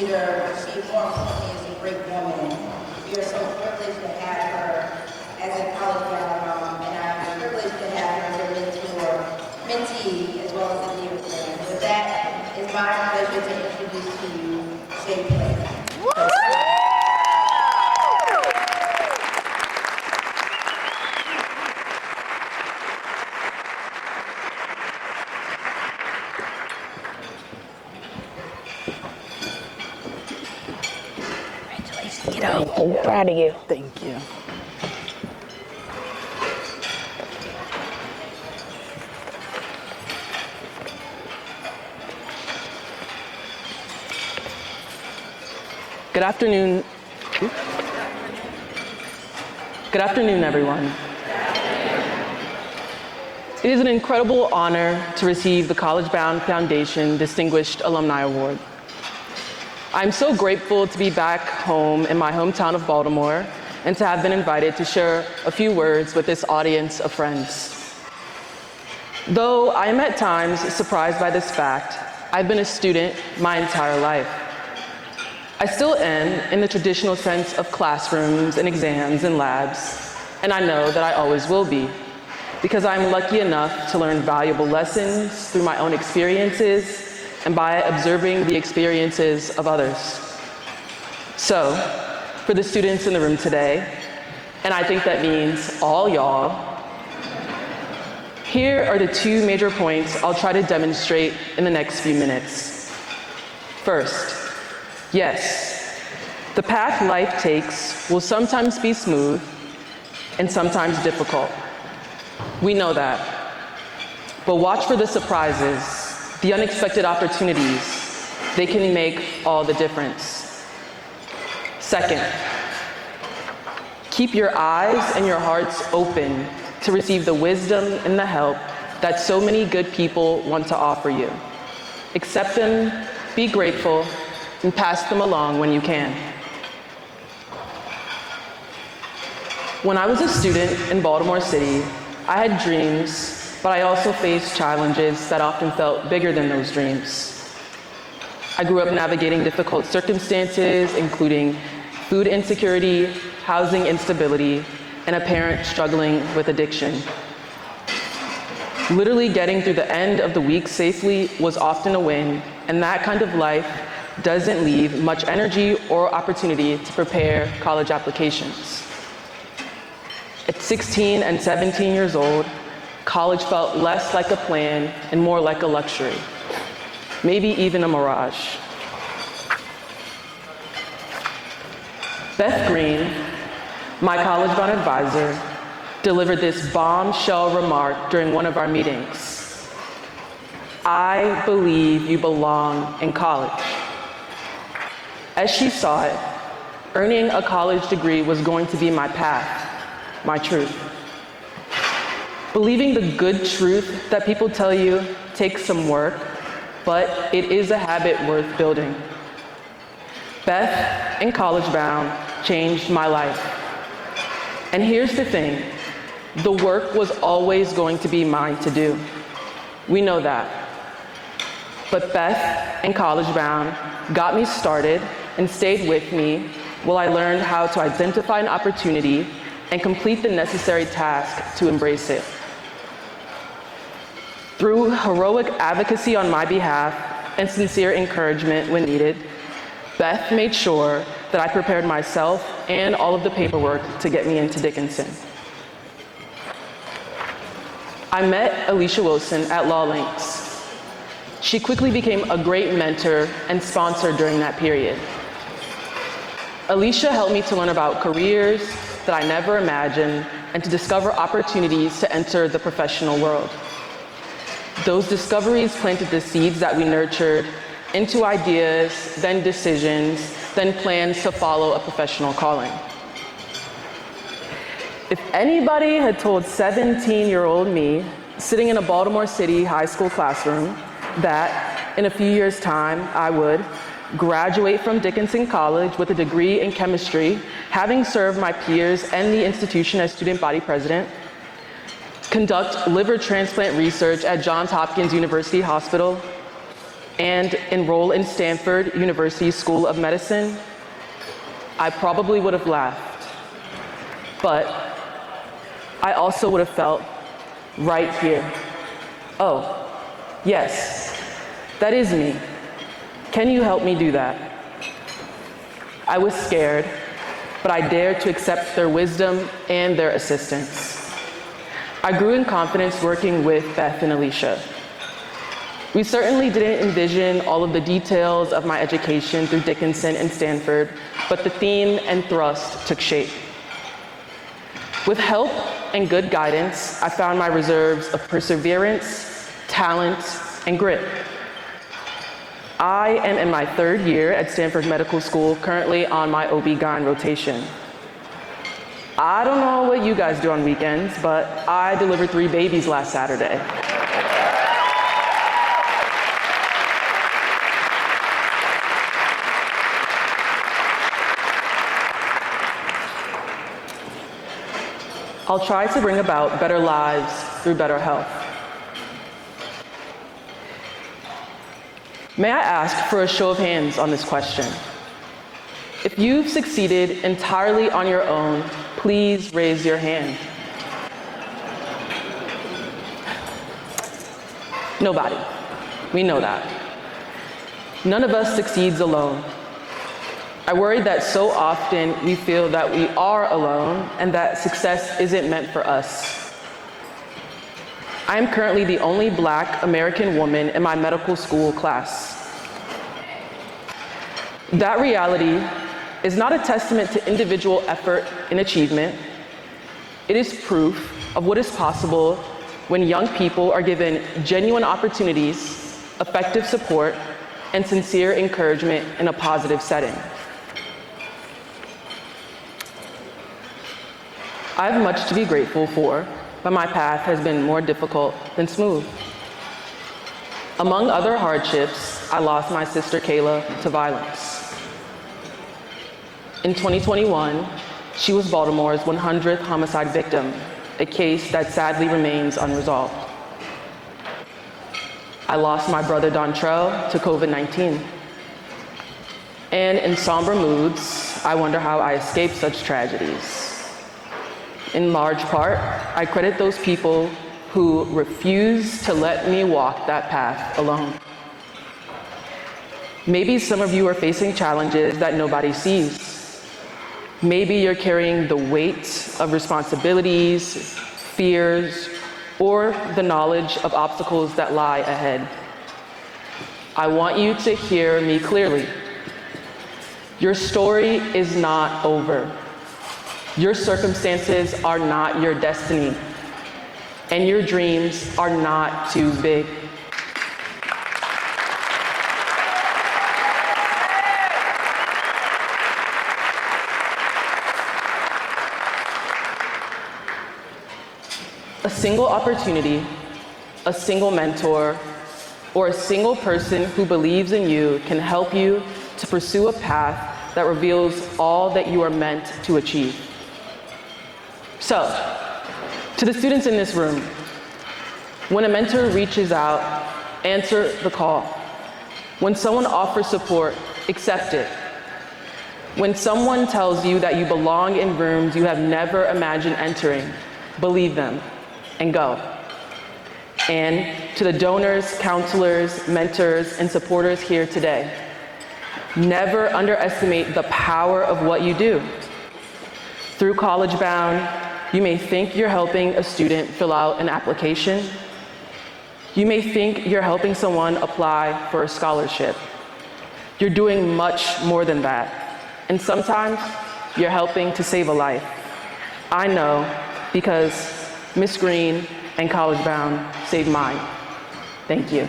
leader, but she more importantly is a great woman. We are so privileged to have her as a CollegeBound, and I'm privileged to have her as a mentor, mentee, as well as a leader. With that, it's my pleasure to introduce to you Shea Player. I'm so proud of you. Thank you. Good afternoon. Good afternoon, everyone. It is an incredible honor to receive the CollegeBound Foundation Distinguished Alumni Award. I'm so grateful to be back home in my hometown of Baltimore and to have been invited to share a few words with this audience of friends. Though I am at times surprised by this fact, I've been a student my entire life. I still am in the traditional sense of classrooms and exams and labs, and I know that I always will be, because I'm lucky enough to learn valuable lessons through my own experiences and by observing the experiences of others. So, for the students in the room today, and I think that means all y'all, here are the two major points I'll try to demonstrate in the next few minutes. First, yes, the path life takes will sometimes be smooth and sometimes difficult. We know that. But watch for the surprises, the unexpected opportunities. They can make all the difference. Second, keep your eyes and your hearts open to receive the wisdom and the help that so many good people want to offer you. Accept them, be grateful, and pass them along when you can. When I was a student in Baltimore City, I had dreams, but I also faced challenges that often felt bigger than those dreams. I grew up navigating difficult circumstances, including food insecurity, housing instability, and a parent struggling with addiction. Literally getting through the end of the week safely was often a win, and that kind of life doesn't leave much energy or opportunity to prepare college applications. At 16 and 17 years old, college felt less like a plan and more like a luxury, maybe even a mirage. Beth Green, my CollegeBound advisor, delivered this bombshell remark during one of our meetings. I believe you belong in college. As she saw it, earning a college degree was going to be my path, my truth. Believing the good truth that people tell you takes some work, but it is a habit worth building. Beth and CollegeBound changed my life. And here's the thing, the work was always going to be mine to do. We know that. But Beth and CollegeBound got me started and stayed with me while I learned how to identify an opportunity and complete the necessary task to embrace it. Through heroic advocacy on my behalf and sincere encouragement when needed, Beth made sure that I prepared myself and all of the paperwork to get me into Dickinson. I met Alicia Wilson at Law Links. She quickly became a great mentor and sponsor during that period. Alicia helped me to learn about careers that I never imagined and to discover opportunities to enter the professional world. Those discoveries planted the seeds that we nurtured into ideas, then decisions, then plans to follow a professional calling. If anybody had told 17-year-old me, sitting in a Baltimore City high school classroom, that in a few years' time I would graduate from Dickinson College with a degree in chemistry, having served my peers and the institution as student body president, conduct liver transplant research at Johns Hopkins University Hospital, and enroll in Stanford University School of Medicine, I probably would have laughed. But I also would have felt right here. Oh, yes, that is me. Can you help me do that? I was scared, but I dared to accept their wisdom and their assistance. I grew in confidence working with Beth and Alicia. We certainly didn't envision all of the details of my education through Dickinson and Stanford, but the theme and thrust took shape. With help and good guidance, I found my reserves of perseverance, talent, and grit. I am in my 3rd year at Stanford Medical School, currently on my OB-GYN rotation. I don't know what you guys do on weekends, but I delivered 3 babies last Saturday. I'll try to bring about better lives through better health. May I ask for a show of hands on this question? If you've succeeded entirely on your own, please raise your hand. Nobody. We know that. None of us succeeds alone. I worry that so often we feel that we are alone and that success isn't meant for us. I am currently the only Black American woman in my medical school class. That reality is not a testament to individual effort and achievement. It is proof of what is possible when young people are given genuine opportunities, effective support, and sincere encouragement in a positive setting. I have much to be grateful for, but my path has been more difficult than smooth. Among other hardships, I lost my sister Kayla to violence. In 2021, she was Baltimore's 100th homicide victim, a case that sadly remains unresolved. I lost my brother Dontrell to COVID-19. And in somber moods, I wonder how I escaped such tragedies. In large part, I credit those people who refuse to let me walk that path alone. Maybe some of you are facing challenges that nobody sees. Maybe you're carrying the weight of responsibilities, fears, or the knowledge of obstacles that lie ahead. I want you to hear me clearly. Your story is not over. Your circumstances are not your destiny, and your dreams are not too big. A single opportunity, a single mentor, or a single person who believes in you can help you to pursue a path that reveals all that you are meant to achieve. So, to the students in this room, when a mentor reaches out, answer the call. When someone offers support, accept it. When someone tells you that you belong in rooms you have never imagined entering, believe them and go. And to the donors, counselors, mentors, and supporters here today, never underestimate the power of what you do. Through CollegeBound, you may think you're helping a student fill out an application. You may think you're helping someone apply for a scholarship. You're doing much more than that. And sometimes you're helping to save a life. I know because Miss Green and CollegeBound saved mine. Thank you.